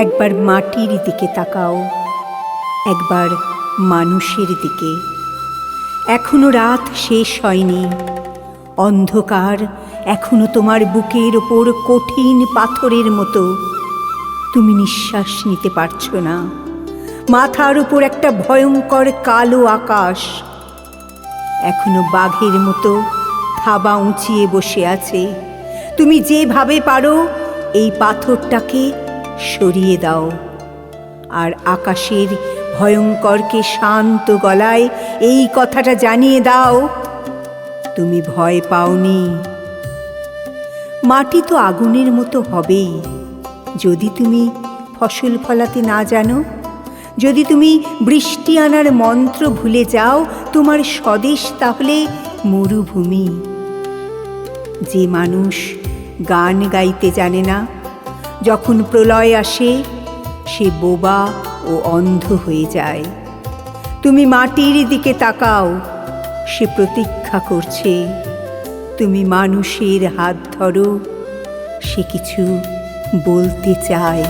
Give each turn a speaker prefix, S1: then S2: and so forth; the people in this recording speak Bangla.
S1: একবার মাটির দিকে তাকাও, একবার মানুষের দিকে। এখনো রাত শেষ হয়নি, অন্ধকার এখনো তোমার বুকের ওপর কঠিন পাথরের মতো। তুমি নিঃশ্বাস নিতে পারছো না। মাথার উপর একটা ভয়ঙ্কর কালো আকাশ এখনো বাঘের মতো থাবা উঁচিয়ে বসে আছে। তুমি যেভাবে পারো এই পাথরটাকে সরিয়ে দাও, আর আকাশের ভয়ঙ্করকে শান্ত গলায় এই কথাটা জানিয়ে দাও, তুমি ভয় পাওনি। মাটি তো আগুনের মতো হবেই যদি তুমি ফসল ফলাতে না জানো, যদি তুমি বৃষ্টি আনার মন্ত্র ভুলে যাও। তোমার স্বদেশ তাহলে মরুভূমি। যে মানুষ গান গাইতে জানে না, যখন প্রলয় আসে সে বোবা ও অন্ধ হয়ে যায়। তুমি মাটির দিকে তাকাও, সে প্রতীক্ষা করছে। তুমি মানুষের হাত ধরো, সে কিছু বলতে চায়।